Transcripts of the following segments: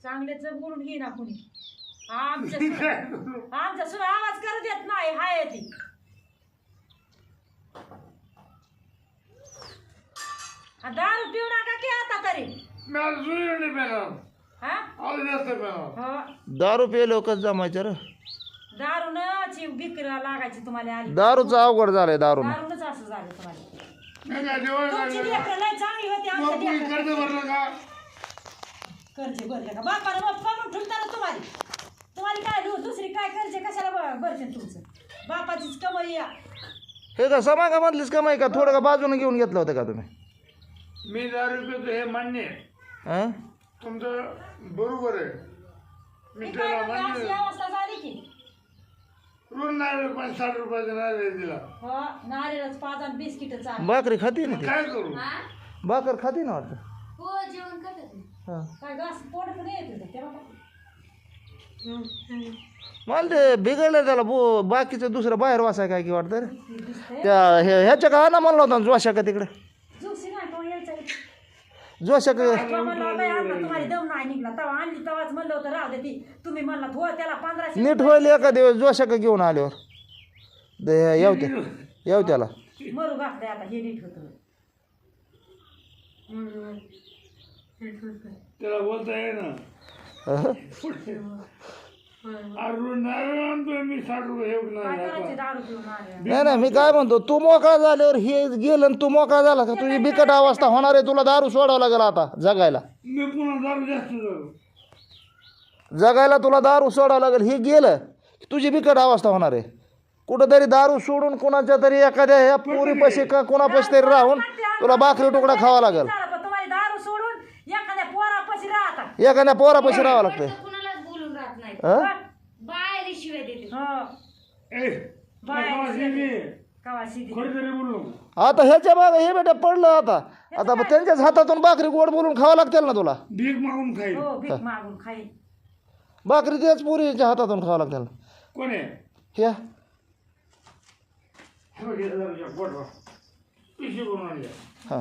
चांगलेच बोलून घे ना कुणी आमच्या सुद्धा आवाज करत येत नाही हाय ती दारू पिऊ नका की आता तरी दारू पिलो कसं जमायचं रे दारू न जीव बिक्रीला लागायची तुम्हाला आली दारूचं अवघड झालंय दारू दारूनच असं झालं तुम्हाला तुमची लेकरं लय चांगली होती आमच्या कर्ज भरले का बापानं मग कमून ठेवता ना तुम्हाला काय दुसरी काय कर्ज कशाला भरते तुमचं बापाचीच कमाई या हे का समाजामधलीच कमाई का थोडं का बाजूने घेऊन घेतलं होतं का तुम्ही मी दारू पितो हे मान्य आहे हं? तुमचं बरोबर आहे मी त्याला मान्य अवस्था झाली की रोज नारळ 60 रुपयाचा नारळ दिला हो नारळच पाच आणि बिस्किट चाल भाकरी खाती ना ती काय करू भाकर खाती ना वाटतं हो जेवण करतात हां काय घास पोट पण येते तेव्हा मला ते बिघडलं त्याला बाकीचं दुसरं बाहेर वाचाय काय की वाटतं रे त्या ह्याच्या का ना म्हणलं होता जोशा का तिकडे जुकसी नाही कोण यायचं जोशा का म्हणलं तुम्हाला दम नाही निघला तेव्हा आणली तेव्हाच म्हणलं होतं राहू दे ती तुम्ही म्हणला हो त्याला 1500 नीट होईल एका दिवस जोशा का घेऊन आल्यावर येऊ त्याला मरू घातले आता हे नीट होतं त्याला बोलता ये ना हं? रोज नारळ आणतोय मी 60 रुपये हे काय करायचे दारू पिऊन आले नाही मी काय म्हणतो तू मोकळा झाल्यावर हे गेलं आणि तू मोकळा झाला का तुझी बिकट अवस्था होणार आहे तुला दारू सोडावं लागेल आता जगायला मी पुन्हा दारू जास्त झालो जगायला तुला दारू सोडावं लागेल हे गेलं की तुझी बिकट अवस्था होणार आहे कुठंतरी दारू सोडून कोणाच्या तरी एखाद्या ह्या पोरी पैसे का कोणापाशी तरी राहून तुला भाकरी तुकडा खावा लागेल तुम्हाला दारू सोडून एखाद्या पोरापाशी राहता एखाद्या पोरापाशी राहावं लागतंय कुणालाच बोलून राहत नाही हं? बाहेर शिवाय देते हो ए कवाशी खरी तरी बोललो आता ह्याच्या मागं हे बेटा पडलं आता त्यांच्याच हातातून भाकरी गोड बोलून खावं लागतील ना तुला भीक मागून खाईल हो भीक मागून खाई भाकरी त्याच पोरीच्या हातातून खावं लागतील कोण आहे ह्या हे बघ, हे दारूच्या पोटवर पिशवी करून आणल्या हां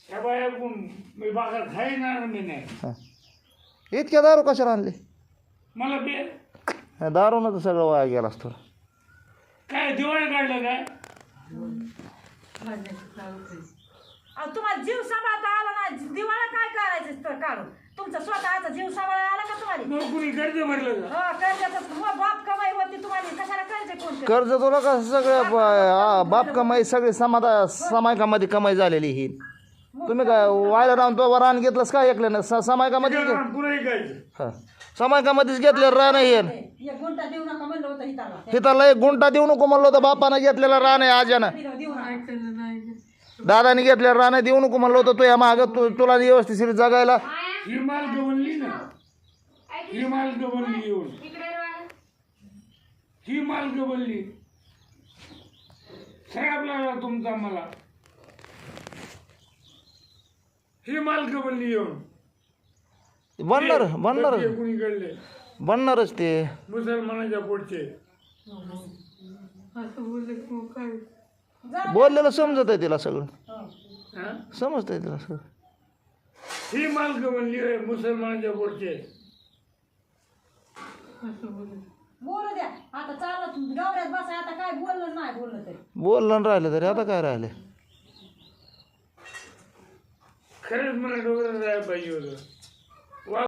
त्या बाया कोण मी बागा खाईणार मी नाही हां इतक्या दारू कशाला आणली मला बे ह्या दारूनं तर सगळं वाया गेला असतो काय दिवाळी काढलं काय तुम्हाला जीव सांभाळता आला ना दिवाळा काय करायचं तर काढून तुमचा स्वतःचा जीव सांभाळायला आला का तुम्हाला कुणी कर्ज भरलं का हो कर्जाचं बाप कमाई होती तुम्हाला कशाला कर्ज कोण कर्ज तुला का सगळं बाप कमाई सगळी समायकामध्ये कमाई झालेली ही तुम्ही काय वायला राहून तो रान घेतलंस का ऐकलं समायकामध्ये पुन्हा ऐकायचं हां समायकामध्येच घेतलेलं रान आहे एक गुंठा देऊ नका म्हणलं होतं हिताला हिताला एक गुंटा देऊ नको म्हणलं होतं बापानं घेतलेलं रान आहे आज्यानं देऊ नका दादाने घेतलेलं रान आहे देऊ नको म्हणलं होतं तुझ्या मागं तुला व्यवस्थित जगायला ही माल गवळली ना ही माल गवळली येऊन ही माल गवळली खराब लागला तुमचा मला ही माल गवळली येऊन कुणी कडले बनणारच ते मुसलमानाच्या पोटचे बोललेलं समजत आहे तिला सगळं हा? समजत आहे तिला सगळं ही माल गवळली आहे मुसलमानाच्या पोटचे बोलू द्या आता चाललं गवऱ्यात बसाय आता काय बोललं नाही बोललं तरी बोललं आणि राहिलं तरी आता काय राहिले खरंच मला डोक्यात राहायला पाहिजे होतं